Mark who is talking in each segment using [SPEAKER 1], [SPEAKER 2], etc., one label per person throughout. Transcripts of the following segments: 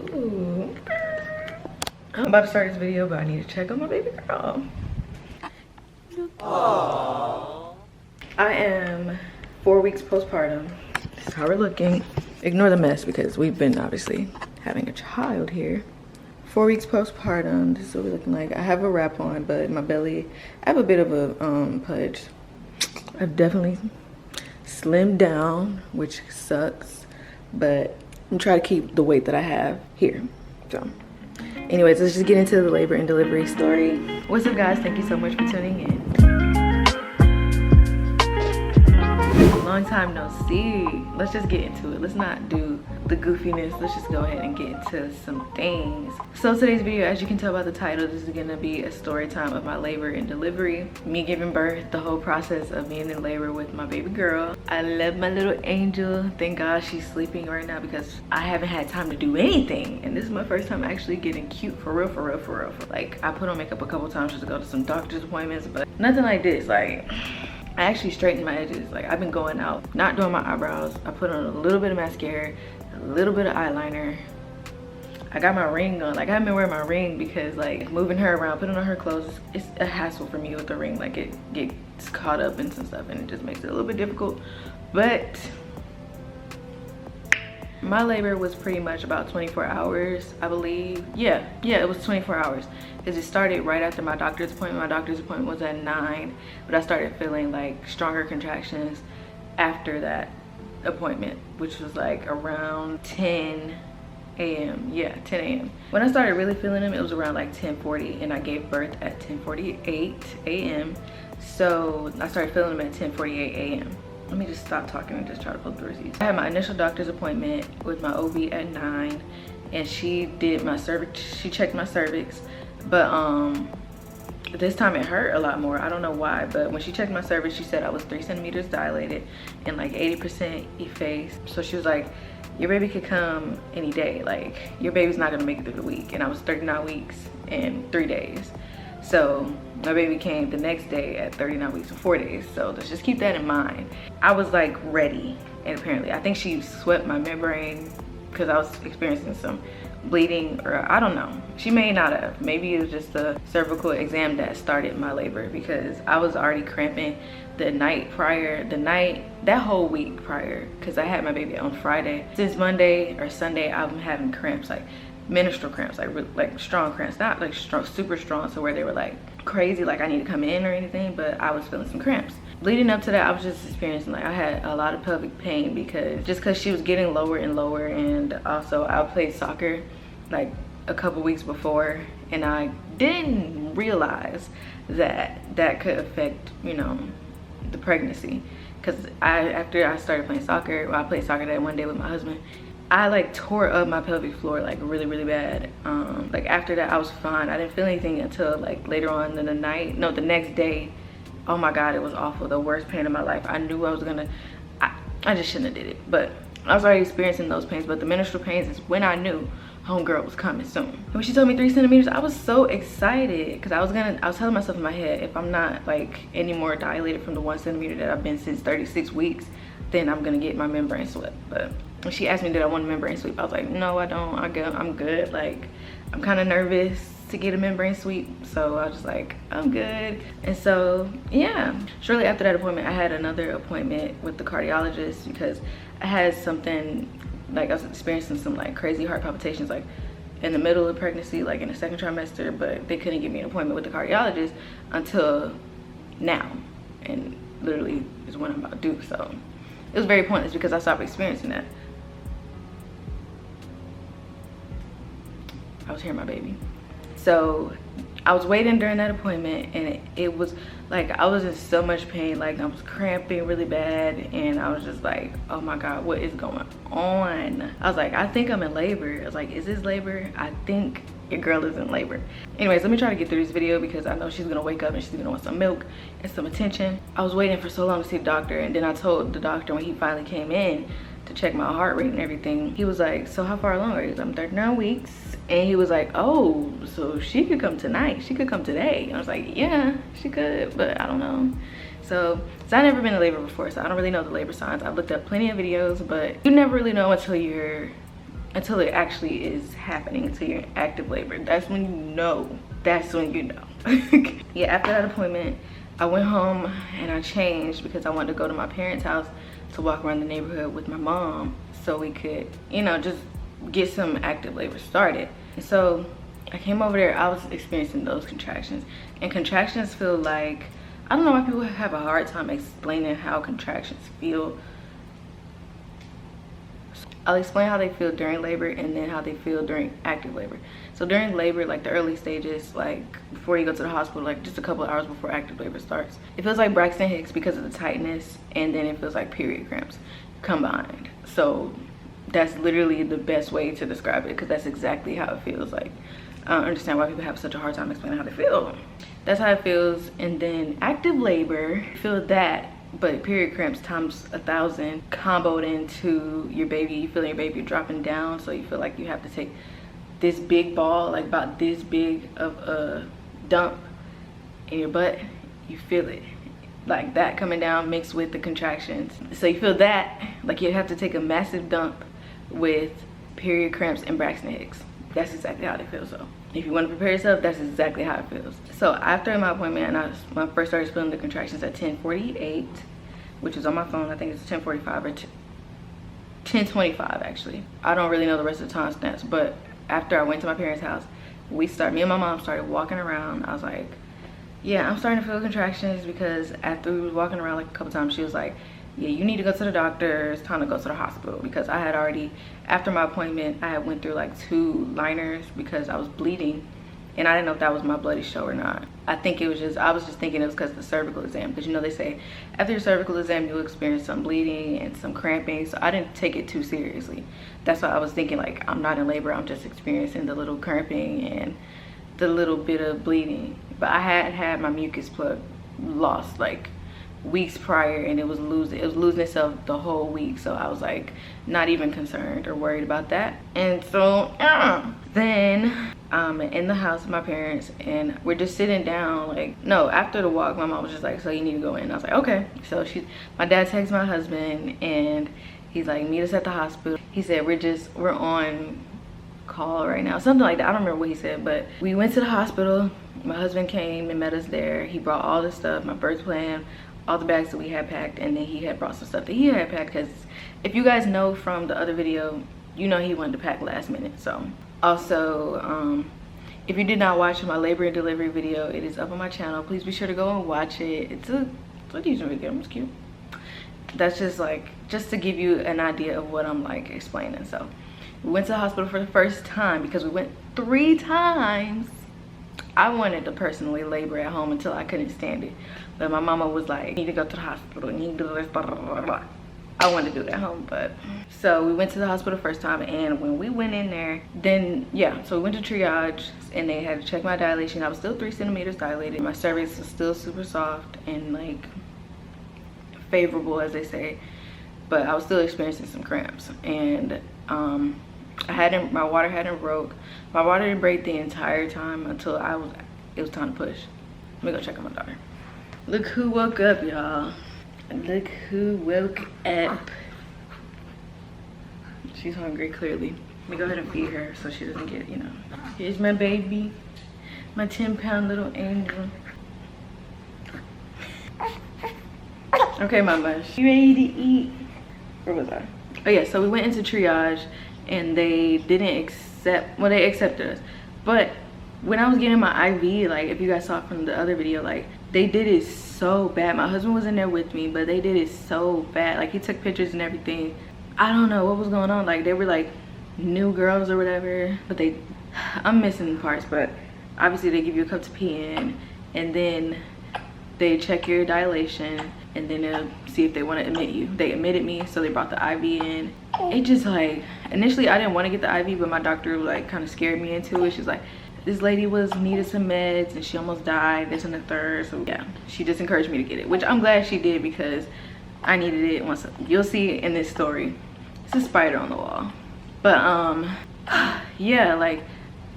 [SPEAKER 1] Ooh. I'm about to start this video, but I need to check on my baby girl. Aww. I am 4 weeks postpartum. This is how we're looking. Ignore the mess because we've been obviously having a child here. 4 weeks postpartum. This is what we're looking like. I have a wrap on, but in my belly, I have a bit of a pudge. I've definitely slimmed down, which sucks, but I'm trying to keep the weight that I have here. So anyways, let's just get into the labor and delivery story. What's up, guys? Thank you so much for tuning in. Long time no see. Let's just get into it. Let's not do the goofiness. Let's just go ahead and get into some things. So today's video, as you can tell by the title, this is gonna be a story time of my labor and delivery, me giving birth, the whole process of being in labor with my baby girl. I love my little angel. Thank God she's sleeping right now because I haven't had time to do anything, and this is my first time actually getting cute for real. Like, I put on makeup a couple times just to go to some doctor's appointments, but nothing like this. Like, I actually straightened my edges. Like, I've been going out, not doing my eyebrows. I put on a little bit of mascara, a little bit of eyeliner. I got my ring on. Like, I haven't been wearing my ring because, like, moving her around, putting on her clothes, it's a hassle for me with the ring. Like, it gets caught up in some stuff and it just makes it a little bit difficult. But my labor was pretty much about 24 hours, I believe. Yeah, it was 24 hours. Because it started right after my doctor's appointment. My doctor's appointment was at 9, but I started feeling like stronger contractions after that appointment, which was like around 10 a.m. Yeah, 10 a.m. When I started really feeling them, it was around like 10:40, and I gave birth at 10:48 a.m. So I started feeling them at 10:48 a.m. Let me just stop talking and just try to pull through these. I had my initial doctor's appointment with my OB at 9, and she did my cervix. She checked my cervix, but this time it hurt a lot more. I don't know why, but when she checked my cervix, she said I was 3 centimeters dilated and like 80% effaced. So she was like, your baby could come any day. Like, your baby's not gonna make it through the week. And I was 39 weeks and 3 days. So my baby came the next day at 39 weeks and 4 days. So let's just keep that in mind. I was like ready, and apparently I think she swept my membrane because I was experiencing some bleeding, or I don't know. She may not have. Maybe it was just the cervical exam that started my labor, because I was already cramping the night prior, that whole week prior, because I had my baby on Friday. Since Monday or Sunday, I'm having cramps, like menstrual cramps, like strong cramps, not like strong, super strong, so where they were like crazy, like I need to come in or anything, but I was feeling some cramps. Leading up to that, I was just experiencing, like, I had a lot of pelvic pain because she was getting lower and lower. And also I played soccer like a couple weeks before, and I didn't realize that that could affect, you know, the pregnancy. Because after I started playing soccer, well, I played soccer that one day with my husband, I like tore up my pelvic floor like really bad. Like, after that I was fine. I didn't feel anything until like later on in the night, no, the next day. Oh my God, it was awful. The worst pain of my life. I knew I was gonna, I just shouldn't have did it, but I was already experiencing those pains. But the menstrual pains is when I knew homegirl was coming soon. When she told me 3 centimeters, I was so excited, because I was telling myself in my head, if I'm not like any more dilated from the 1 centimeter that I've been since 36 weeks, then I'm gonna get my membrane swept. But when she asked me did I want a membrane sweep, I was like, no, I don't. I'm good. Like, I'm kind of nervous to get a membrane sweep, so I was just like, I'm good. And so yeah, shortly after that appointment, I had another appointment with the cardiologist because I had something, like I was experiencing some like crazy heart palpitations like in the middle of pregnancy, like in the 2nd trimester, but they couldn't give me an appointment with the cardiologist until now, and literally is when I'm about due. So it was very pointless because I stopped experiencing that. I was hearing my baby. So I was waiting during that appointment, and it was like I was in so much pain. Like, I was cramping really bad, and I was just like, oh my God, what is going on? I was like, I think I'm in labor. I was like, is this labor? I think your girl is in labor. Anyways, let me try to get through this video because I know she's gonna wake up and she's gonna want some milk and some attention. I was waiting for so long to see the doctor, and then I told the doctor when he finally came in to check my heart rate and everything, he was like, so how far along are you? I'm 39 weeks. And he was like, oh, so she could come tonight, she could come today. And I was like, yeah, she could, but I don't know. So I've never been in labor before, so I don't really know the labor signs. I've looked up plenty of videos, but you never really know until you're until it actually is happening, until you're in active labor. That's when you know. That's when you know. Yeah, after that appointment, I went home and I changed because I wanted to go to my parents' house to walk around the neighborhood with my mom so we could, you know, just get some active labor started. And so I came over there. I was experiencing those contractions, and contractions feel like, I don't know why people have a hard time explaining how contractions feel. I'll explain how they feel during labor and then how they feel during active labor. So during labor, like the early stages, like before you go to the hospital, like just a couple of hours before active labor starts, it feels like Braxton Hicks because of the tightness, and then it feels like period cramps combined. So that's literally the best way to describe it, because that's exactly how it feels like. I don't understand why people have such a hard time explaining how they feel. That's how it feels. And then active labor, feel that, but period cramps times 1,000 comboed into your baby. You feel your baby dropping down, so you feel like you have to take this big ball, like about this big of a dump in your butt. You feel it like that coming down mixed with the contractions. So you feel that like you have to take a massive dump with period cramps and Braxton Hicks. That's exactly how it feels. So if you want to prepare yourself, that's exactly how it feels. So after my appointment, and when I first started feeling the contractions at 10:48, which is on my phone, I think it's 10:45 or 10:25 actually. I don't really know the rest of the time stamps, but after I went to my parents' house, me and my mom started walking around. I was like, yeah, I'm starting to feel contractions, because after we were walking around like a couple times, she was like, yeah, you need to go to the doctor. It's time to go to the hospital, because I had already, after my appointment, I had went through like 2 liners because I was bleeding, and I didn't know if that was my bloody show or not. I think it was just, I was just thinking it was because of the cervical exam, because you know they say after your cervical exam you'll experience some bleeding and some cramping, so I didn't take it too seriously. That's why I was thinking like, I'm not in labor, I'm just experiencing the little cramping and the little bit of bleeding. But I had my mucus plug lost like weeks prior, and it was losing itself the whole week, so I was like not even concerned or worried about that. And so then I'm in the house with my parents, and we're just sitting down. Like, no, after the walk, my mom was just like, so you need to go in. I was like, okay. So my dad texted my husband, and he's like, meet us at the hospital. He said we're on call right now, something like that. I don't remember what he said, but we went to the hospital. My husband came and met us there. He brought all the stuff, my birth plan, all the bags that we had packed, and then he had brought some stuff that he had packed, because if you guys know from the other video, you know he wanted to pack last minute. So also, if you did not watch my labor and delivery video, it is up on my channel. Please be sure to go and watch it. It's a decent video. It's cute. That's just to give you an idea of what I'm like explaining. So we went to the hospital for the first time because we went 3 times. I wanted to personally labor at home until I couldn't stand it, but my mama was like, you need to go to the hospital, you need to do this, blah, blah, blah, blah. I wanted to do it at home. But so we went to the hospital first time, and when we went in there, then yeah, so we went to triage, and they had to check my dilation. I was still 3 centimeters dilated. My cervix was still super soft and like favorable, as they say, but I was still experiencing some cramps. And my water hadn't broke. My water didn't break the entire time until it was time to push. Let me go check on my daughter. Look who woke up, y'all. Look who woke up. She's hungry, clearly. Let me go ahead and feed her so she doesn't get, you know. Here's my baby, my 10-pound little angel. Okay, mama, you ready to eat? Where was I? Oh yeah, so we went into triage, and they didn't accept, well, they accepted us. But when I was getting my IV, like if you guys saw from the other video, like they did it so bad. My husband was in there with me, but they did it so bad. Like he took pictures and everything. I don't know what was going on. Like they were like new girls or whatever, but I'm missing parts, but obviously they give you a cup to pee in, and then they check your dilation, and then they'll see if they want to admit you. They admitted me, so they brought the IV in. It just like, initially I didn't want to get the IV, but my doctor like kind of scared me into it. She's like, this lady needed some meds and she almost died, this and the third. So yeah, she just encouraged me to get it, which I'm glad she did, because I needed it. Once you'll see in this story, it's a spider on the wall. But yeah, like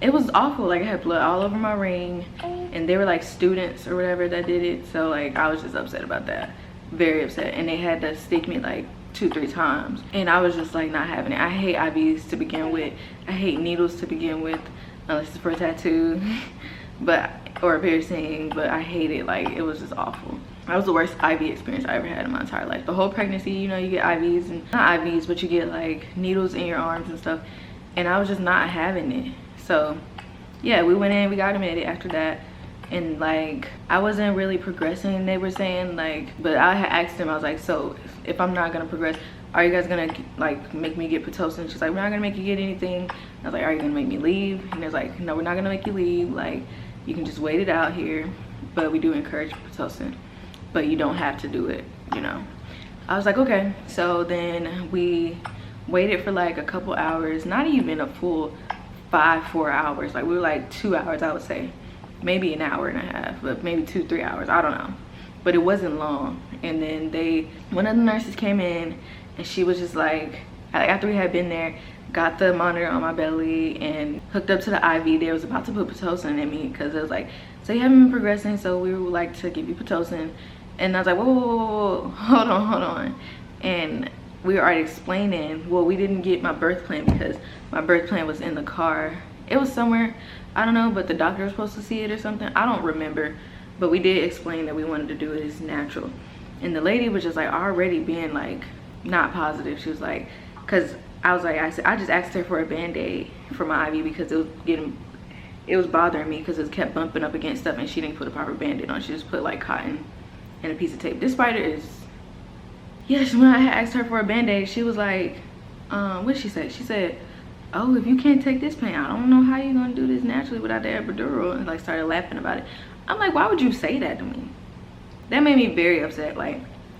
[SPEAKER 1] it was awful. Like I had blood all over my ring, and they were like students or whatever that did it. So like I was just upset about that, very upset. And they had to stick me like 2-3 times, and I was just like not having it. I hate IVs to begin with. I hate needles to begin with, unless it's for a tattoo but or a piercing, but I hate it. Like, it was just awful. That was the worst IV experience I ever had in my entire life. The whole pregnancy, you know, you get IVs, and not IVs, but you get like needles in your arms and stuff, and I was just not having it. So yeah, we went in, we got admitted after that, and like I wasn't really progressing, they were saying, like, but I had asked them, I was like, so if I'm not gonna progress, are you guys gonna like make me get Pitocin? She's like, we're not gonna make you get anything. I was like, are you gonna make me leave? And they're like, no, we're not gonna make you leave, like you can just wait it out here, but we do encourage Pitocin, but you don't have to do it, you know. I was like, okay. So then we waited for like a couple hours, not even a full 4 hours. Like, we were like 2 hours, I would say, maybe an hour and a half, but maybe 2-3 hours, I don't know, but it wasn't long. And then one of the nurses came in, and she was just like, after we had been there, got the monitor on my belly and hooked up to the IV. They was about to put Pitocin in me, because it was like, so you haven't been progressing, so we would like to give you Pitocin. And I was like, whoa, whoa, whoa, whoa, hold on. And we were already explaining, well, we didn't get my birth plan because my birth plan was in the car. It was somewhere, I don't know, but the doctor was supposed to see it or something. I don't remember, but we did explain that we wanted to do it as natural. And the lady was just like already being like not positive. She was like, because I was like, I just asked her for a Band-Aid for my IV because it was bothering me because it kept bumping up against stuff, and she didn't put a proper Band-Aid on. She just put like cotton and a piece of tape. This spider is, yes, when I had asked her for a Band-Aid, she was like, what did she say? She said, oh, if you can't take this pain, I don't know how you're gonna do this naturally without the epidural, and like started laughing about it. I'm like, why would you say that to me? That made me very upset. Like,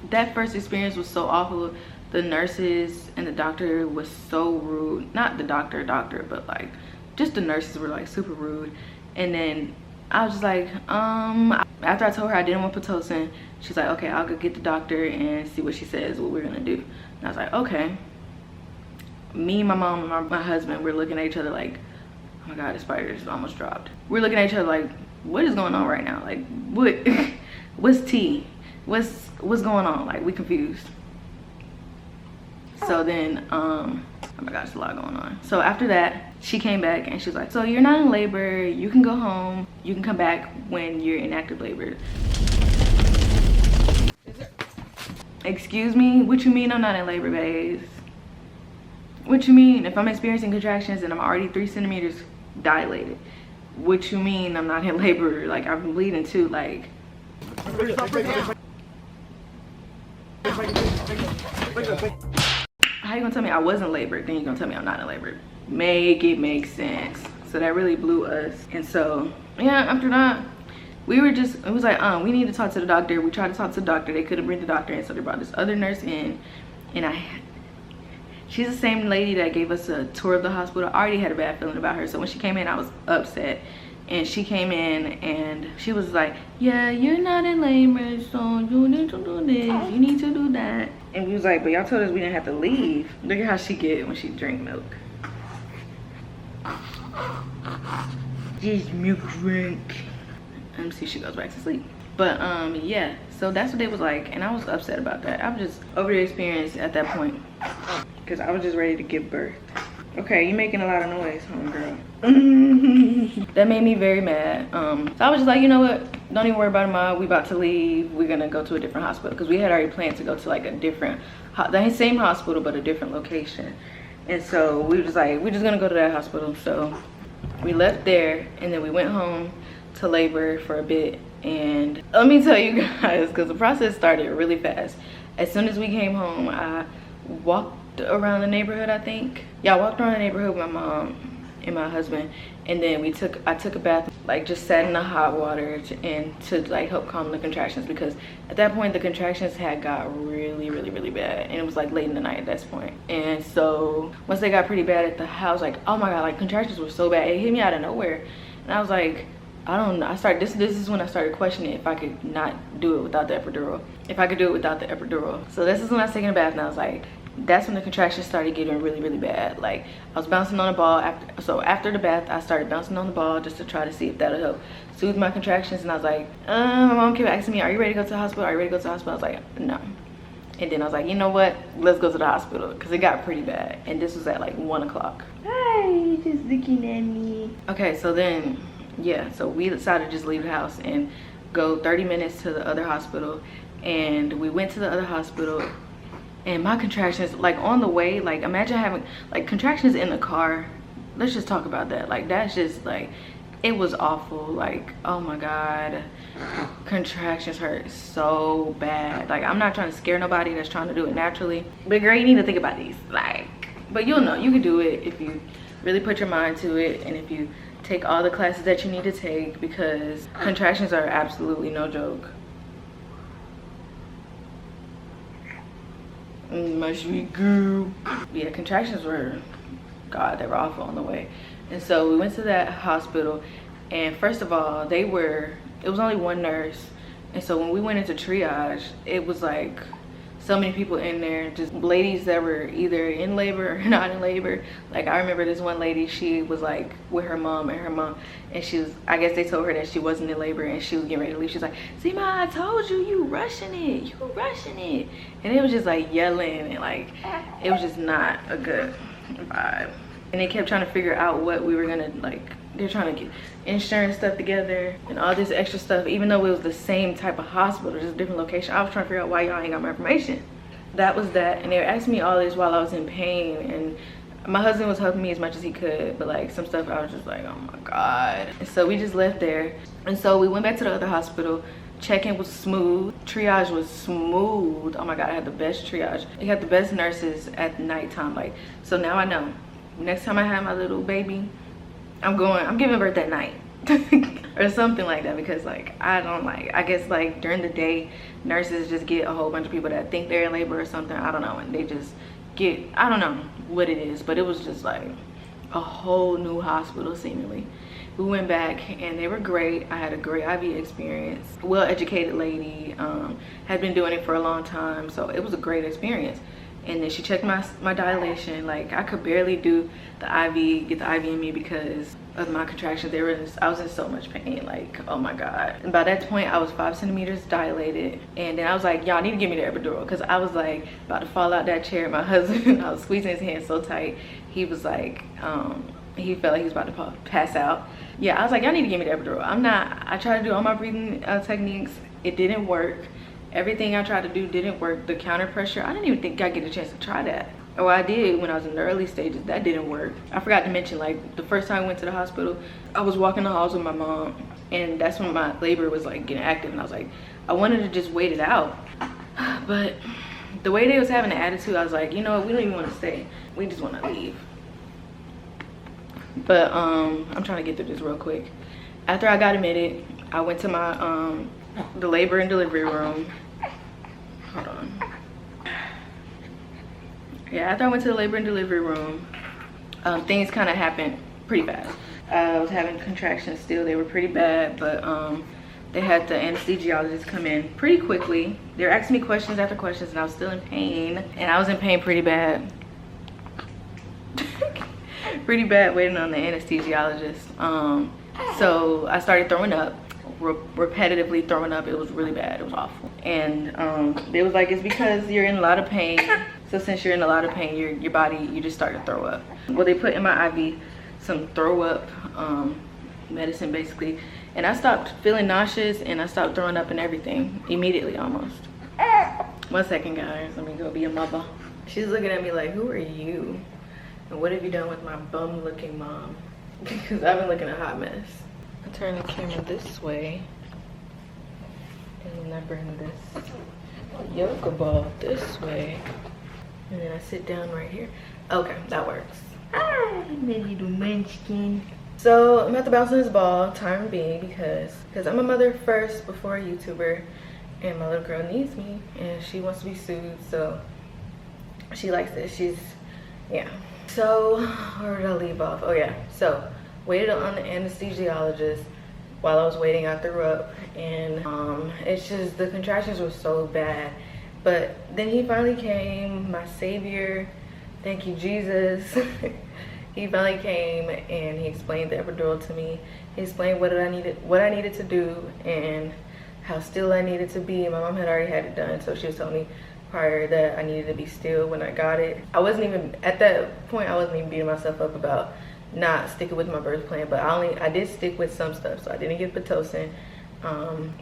[SPEAKER 1] that first experience was so awful. The nurses and the doctor was so rude. Not the doctor, but like just the nurses were like super rude. And then I was just like, after I told her I didn't want Pitocin, she's like, okay, I'll go get the doctor and see what she says, what we're gonna do. And I was like, okay. Me, my mom, and my husband, we're looking at each other like, oh my God, the spider just almost dropped. We're looking at each other like, what is going on right now? Like, what? What's tea? What's going on? Like, we confused. So then, oh my gosh, there's a lot going on. So after that, she came back and she's like, so you're not in labor, you can go home, you can come back when you're in active labor. Excuse me? What you mean I'm not in labor, babes? What you mean? If I'm experiencing contractions and I'm already 3 centimeters dilated, what you mean I'm not in labor? Like, I've been bleeding too, like. How you gonna tell me I wasn't labored, then you gonna tell me I'm not in labor? Make it make sense. So that really blew us. And so, yeah, after that, we were just, it was like, we need to talk to the doctor. We tried to talk to the doctor. They couldn't bring the doctor in, so they brought this other nurse in. And she's the same lady that gave us a tour of the hospital. I already had a bad feeling about her. So when she came in, I was upset. And she came in and she was like, yeah, you're not in labor, so you need to do this, you need to do that. And we was like, but y'all told us we didn't have to leave. Look at how she get when she drink milk. Just milk drink. Let me see, she goes back to sleep. But yeah, so that's what it was like, and I was upset about that. I was just over the experience at that point because I was just ready to give birth. Okay, you making a lot of noise, homegirl. That made me very mad. So I was just like, you know what? Don't even worry about it, Ma. We about to leave. We're gonna go to a different hospital because we had already planned to go to like a different, the same hospital but a different location. And so we were just like, we're just gonna go to that hospital. So we left there and then we went home to labor for a bit. And let me tell you guys, because the process started really fast. As soon as we came home, I walked around the neighborhood, I think. Yeah, I walked around the neighborhood with my mom and my husband, and then I took a bath, like just sat in the hot water to like help calm the contractions, because at that point the contractions had got really bad, and it was like late in the night at this point. And so once they got pretty bad at the house, like, oh my God, like contractions were so bad, it hit me out of nowhere. And I was like, I don't know. This is when I started questioning if I could not do it without the epidural. If I could do it without the epidural. So this is when I was taking a bath, and I was like, that's when the contractions started getting really bad. Like, I was bouncing on the ball after the bath. I started bouncing on the ball just to try to see if that'll help soothe my contractions. And I was like, my mom kept asking me, are you ready to go to the hospital? Are you ready to go to the hospital? I was like, no. And then I was like, you know what? Let's go to the hospital because it got pretty bad. And this was at like 1 o'clock. Hi, just looking at me. Okay, so then, yeah, so we decided to just leave the house and go 30 minutes to the other hospital. And we went to the other hospital, and my contractions, like on the way, like imagine having like contractions in the car. Let's just talk about that. Like that's just like, it was awful. Like, oh my God, contractions hurt so bad. Like, I'm not trying to scare nobody that's trying to do it naturally, but girl, you need to think about these. Like, but you'll know, you can do it if you really put your mind to it, and if you take all the classes that you need to take, because contractions are absolutely no joke. Must be good. Yeah, contractions were, God, they were awful on the way. And so we went to that hospital, and first of all, it was only one nurse. And so when we went into triage, it was like so many people in there, just ladies that were either in labor or not in labor. Like I remember this one lady, she was like with her mom, and she was, I guess they told her that she wasn't in labor and she was getting ready to leave. She's like, see ma, I told you, you rushing it. And it was just like yelling, and like, it was just not a good vibe. And they kept trying to figure out what we were gonna, like, they're trying to get insurance stuff together and all this extra stuff, even though it was the same type of hospital, just a different location. I was trying to figure out why y'all ain't got my information. That was that. And they were asking me all this while I was in pain, and my husband was helping me as much as he could, but like some stuff I was just like, oh my God. And so we just left there, and so we went back to the other hospital. Check-in was smooth, triage was smooth. Oh my God, I had the best triage. They had the best nurses at nighttime. Like, so now I know next time I have my little baby, I'm giving birth at night or something like that, because like I guess like during the day nurses just get a whole bunch of people that think they're in labor or something, I don't know, and they just get, I don't know what it is, but it was just like a whole new hospital seemingly. We went back and they were great. I had a great IV experience. Well-educated lady, had been doing it for a long time, so it was a great experience. And then she checked my dilation. Like, I could barely do the IV, get the IV in me because of my contractions. I was in so much pain, like, oh my God. And by that point, I was 5 centimeters dilated. And then I was like, y'all need to give me the epidural, because I was like about to fall out that chair. My husband, I was squeezing his hand so tight. He was like, he felt like he was about to pass out. Yeah, I was like, y'all need to give me the epidural. I tried to do all my breathing techniques. It didn't work. Everything I tried to do didn't work. The counter pressure, I didn't even think I'd get a chance to try that. Or I did when I was in the early stages. That didn't work. I forgot to mention, like, the first time I went to the hospital, I was walking the halls with my mom, and that's when my labor was like getting active, and I was like, I wanted to just wait it out. But the way they was having the attitude, I was like, you know what, we don't even want to stay. We just want to leave. But I'm trying to get through this real quick. After I got admitted, I went to my the labor and delivery room. Hold on. Yeah, after I went to the labor and delivery room, things kind of happened pretty fast. I was having contractions still. They were pretty bad, but they had the anesthesiologist come in pretty quickly. They were asking me questions after questions, and I was still in pain. And I was in pain pretty bad. Pretty bad waiting on the anesthesiologist. So I started throwing up, repetitively throwing up. It was really bad. It was awful. And it was like, it's because you're in a lot of pain. So since you're in a lot of pain, your body, you just start to throw up. Well, they put in my IV some throw up medicine basically, and I stopped feeling nauseous and I stopped throwing up and everything immediately almost. 1 second, guys, let me go be a mother. She's looking at me like, who are you? And what have you done with my bum looking mom? Because I've been looking a hot mess. I turn the camera this way, and then I bring this yoga ball this way, and then I sit down right here. Okay, that works. Ah, little munchkin. So I'm about to bounce on this ball, time being, because I'm a mother first before a YouTuber, and my little girl needs me, and she wants to be soothed, so she likes this. Yeah. So, where did I leave off? Oh yeah, so waited on the anesthesiologist. While I was waiting, I threw up, and it's just, the contractions were so bad. But then he finally came, my savior, thank you Jesus. He finally came and he explained the epidural to me. He explained what I needed to do and how still I needed to be. My mom had already had it done, so she was telling me prior that I needed to be still when I got it. I wasn't even, at that point, I wasn't even beating myself up about not sticking with my birth plan, but I did stick with some stuff. So I didn't get Pitocin.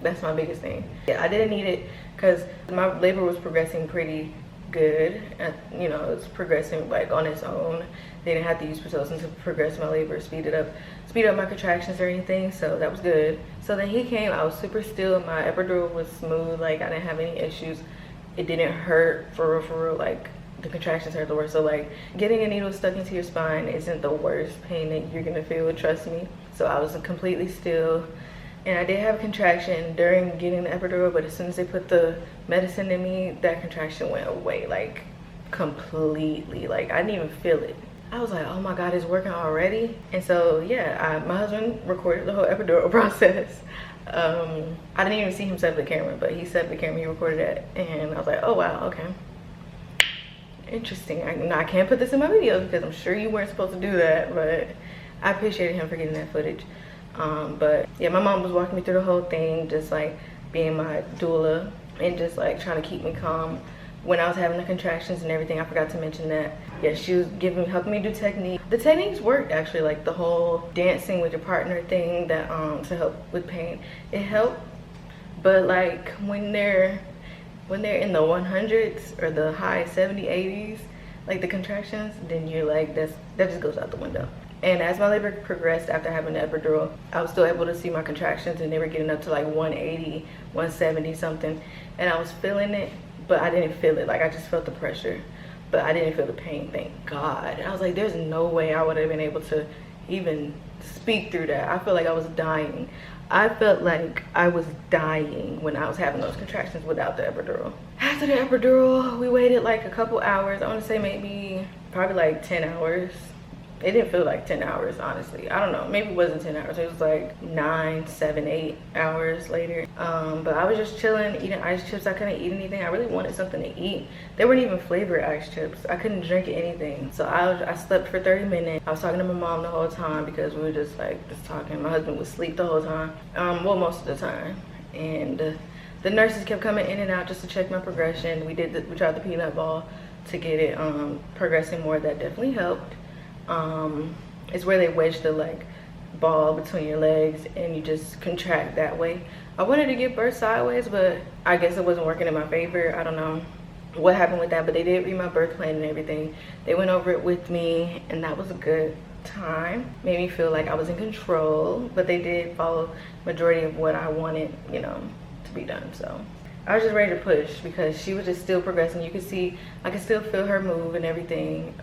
[SPEAKER 1] That's my biggest thing. Yeah, I didn't need it because my labor was progressing pretty good. You know, it's progressing like on its own. They didn't have to use Pitocin to progress my labor, speed up my contractions or anything, so that was good. So then he came, I was super still, my epidural was smooth, like I didn't have any issues. It didn't hurt for real, like the contractions hurt the worst. So like getting a needle stuck into your spine isn't the worst pain that you're gonna feel, trust me. So I was completely still, and I did have a contraction during getting the epidural, but as soon as they put the medicine in me, that contraction went away, like completely. Like I didn't even feel it. I was like, oh my God, it's working already. And so yeah, my husband recorded the whole epidural process. I didn't even see him set up the camera, but he set up the camera, he recorded it, and I was like, oh wow, okay. Interesting. I can't put this in my videos because I'm sure you weren't supposed to do that, but I appreciated him for getting that footage. But yeah, my mom was walking me through the whole thing, just like being my doula and just like trying to keep me calm when I was having the contractions and everything. I forgot to mention that. Yeah, she was helping me do technique. The techniques worked actually, like the whole dancing with your partner thing that to help with pain. It helped, but like when they're in the 100s or the high 70s, 80s, like the contractions, then you're like, that just goes out the window. And as my labor progressed after having the epidural, I was still able to see my contractions, and they were getting up to like 180, 170 something, and I was feeling it, but I didn't feel it. Like I just felt the pressure, but I didn't feel the pain, thank God. And I was like, there's no way I would have been able to even speak through that. I felt like I was dying. I felt like I was dying when I was having those contractions without the epidural. After the epidural, we waited like a couple hours. I want to say probably like 10 hours. It didn't feel like 10 hours, honestly. I don't know, maybe it wasn't 10 hours. It was like 9, 7, 8 hours later. But I was just chilling, eating ice chips. I couldn't eat anything. I really wanted something to eat. They weren't even flavored ice chips. I couldn't drink anything. So I slept for 30 minutes. I was talking to my mom the whole time because we were just talking. My husband would sleep the whole time, well, most of the time. And the nurses kept coming in and out just to check my progression. We tried the peanut ball to get it progressing more. That definitely helped. It's where they wedge the like ball between your legs and you just contract that way. I wanted to give birth sideways, but I guess it wasn't working in my favor. I don't know what happened with that, but they did read my birth plan and everything. They went over it with me, and that was a good time. Made me feel like I was in control, but they did follow majority of what I wanted, you know, to be done. So I was just ready to push because she was just still progressing. You could see, I could still feel her move and everything.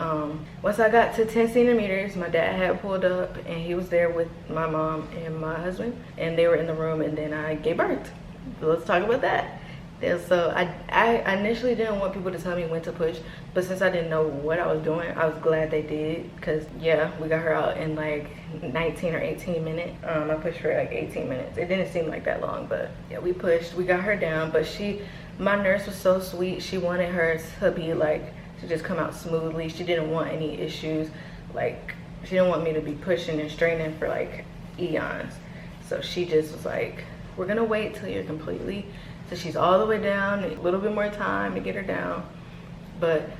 [SPEAKER 1] Once I got to 10 centimeters, my dad had pulled up and he was there with my mom and my husband, and they were in the room, and then I gave birth. So let's talk about that. And so I initially didn't want people to tell me when to push, but since I didn't know what I was doing, I was glad they did, because yeah, we got her out in like 19 or 18 minutes. I pushed for like 18 minutes. It didn't seem like that long, but yeah, we pushed, we got her down. But my nurse was so sweet. She wanted her to be like, to just come out smoothly. She didn't want any issues. Like, she didn't want me to be pushing and straining for like eons. So she just was like, we're gonna wait till you're completely, so she's all the way down, a little bit more time to get her down. But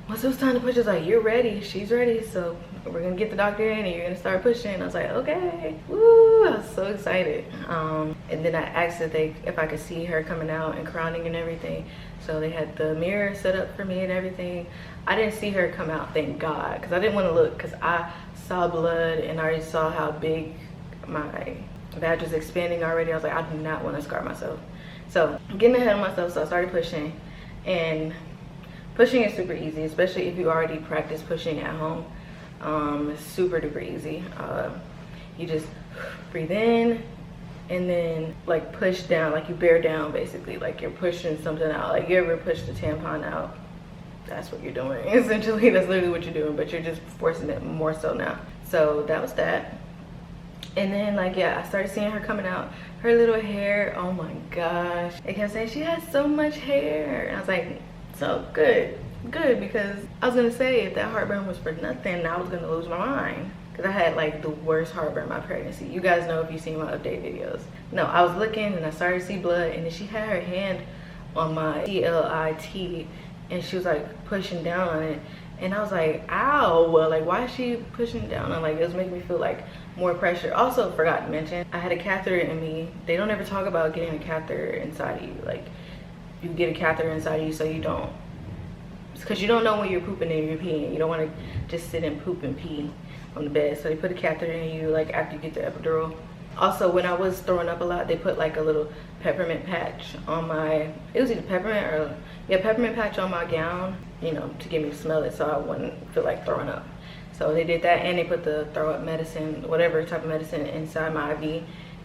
[SPEAKER 1] once it was time to push, it was like, you're ready, she's ready, so we're gonna get the doctor in and you're gonna start pushing. I was like, okay, woo, I was so excited. And then I asked if I could see her coming out and crowning and everything. So they had the mirror set up for me and everything. I didn't see her come out, thank God, because I didn't want to look, because I saw blood and I already saw how big my vag was expanding already. I was like, I do not want to scar myself. So getting ahead of myself, so I started pushing. And pushing is super easy, especially if you already practice pushing at home. It's super duper easy. You just breathe in and then like push down, like you bear down basically, like you're pushing something out. Like you ever push the tampon out? That's what you're doing. Essentially, that's literally what you're doing, but you're just forcing it more so now. So that was that. And then like, yeah, I started seeing her coming out. Her little hair, oh my gosh. They kept saying she has so much hair. And I was like, so good, because I was gonna say if that heartburn was for nothing, I was gonna lose my mind. Because I had like the worst heartburn my pregnancy. You guys know if you've seen my update videos. No, I was looking and I started to see blood, and then she had her hand on my CLIT, and she was like pushing down on it, and I was like, ow, well, like, why is she pushing down on, like, it was making me feel like more pressure. Also, forgot to mention, I had a catheter in me. They don't ever talk about getting a catheter inside of you. Like, you get a catheter inside of you so you don't, because you don't know when you're pooping and you're peeing. You don't want to just sit and poop and pee on the bed. So they put a catheter in you like after you get the epidural. Also, when I was throwing up a lot, they put like a little peppermint patch on my, it was either peppermint or, yeah, peppermint patch on my gown, you know, to get me to smell it so I wouldn't feel like throwing up. So they did that, and they put the throw up medicine, whatever type of medicine, inside my IV,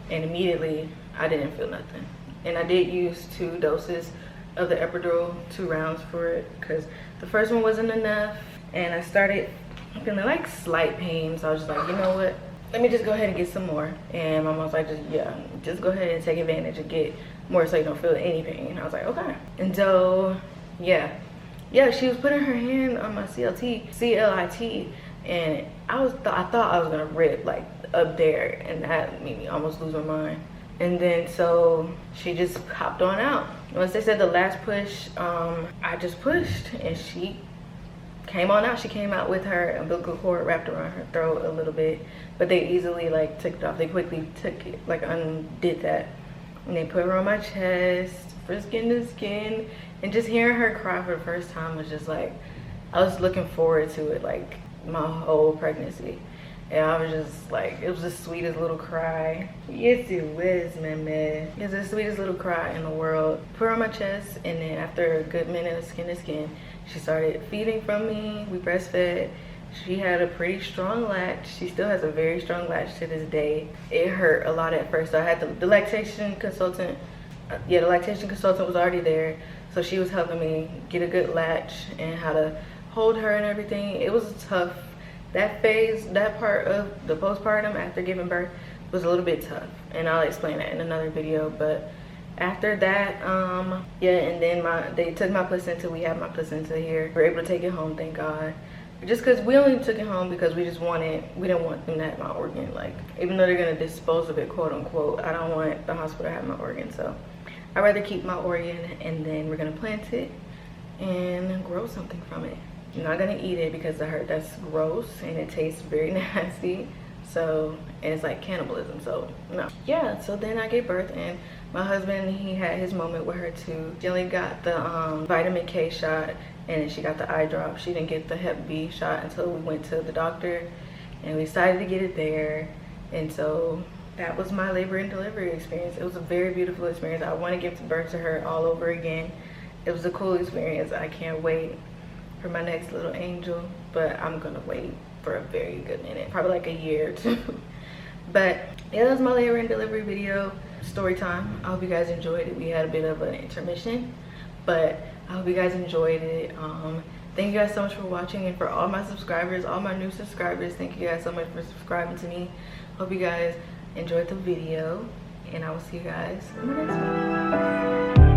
[SPEAKER 1] and immediately I didn't feel nothing. And I did use 2 doses of the epidural, 2 rounds for it, because the first one wasn't enough, and I started feeling like slight pain. So I was just like, you know what, let me just go ahead and get some more. And my mom was like, just go ahead and take advantage and get more so you don't feel any pain. And I was like, okay. And so yeah, she was putting her hand on my CLIT, and I thought I was gonna rip like up there, and that made me almost lose my mind. And then so she just hopped on out. Once they said the last push, I just pushed, and she came on out. She came out with her umbilical cord wrapped around her throat a little bit, but they easily like took it off. They quickly took it, like undid that, and they put her on my chest for skin to skin. And just hearing her cry for the first time was just like, I was looking forward to it like my whole pregnancy. And I was just like, it was the sweetest little cry. Yes, it was, man. It was the sweetest little cry in the world. Put her on my chest, and then after a good minute of skin to skin, she started feeding from me. We breastfed. She had a pretty strong latch. She still has a very strong latch to this day. It hurt a lot at first. So I had the lactation consultant. The lactation consultant was already there. So she was helping me get a good latch and how to hold her and everything. It was tough. That phase, that part of the postpartum after giving birth was a little bit tough, and I'll explain that in another video. But after that, yeah, and then they took my placenta. We have my placenta here. We were able to take it home, thank God. Just because we only took it home because we didn't want them to have my organ. Like, even though they're gonna dispose of it, quote unquote, I don't want the hospital to have my organ. So I'd rather keep my organ, and then we're gonna plant it and grow something from it. I'm not gonna eat it because I heard that's gross and it tastes very nasty. So, and it's like cannibalism, so no. Yeah, so then I gave birth, and my husband, he had his moment with her too. She only got the vitamin K shot, and then she got the eye drop. She didn't get the Hep B shot until we went to the doctor, and we decided to get it there. And so that was my labor and delivery experience. It was a very beautiful experience. I want to give birth to her all over again. It was a cool experience. I can't wait for my next little angel, but I'm gonna wait for a very good minute, probably like a year or 2. But yeah, that was my labor and delivery video, story time. I hope you guys enjoyed it. We had a bit of an intermission, but I hope you guys enjoyed it. Thank you guys so much for watching, and for all my subscribers, all my new subscribers, thank you guys so much for subscribing to me. Hope you guys enjoyed the video, and I will see you guys in the next one.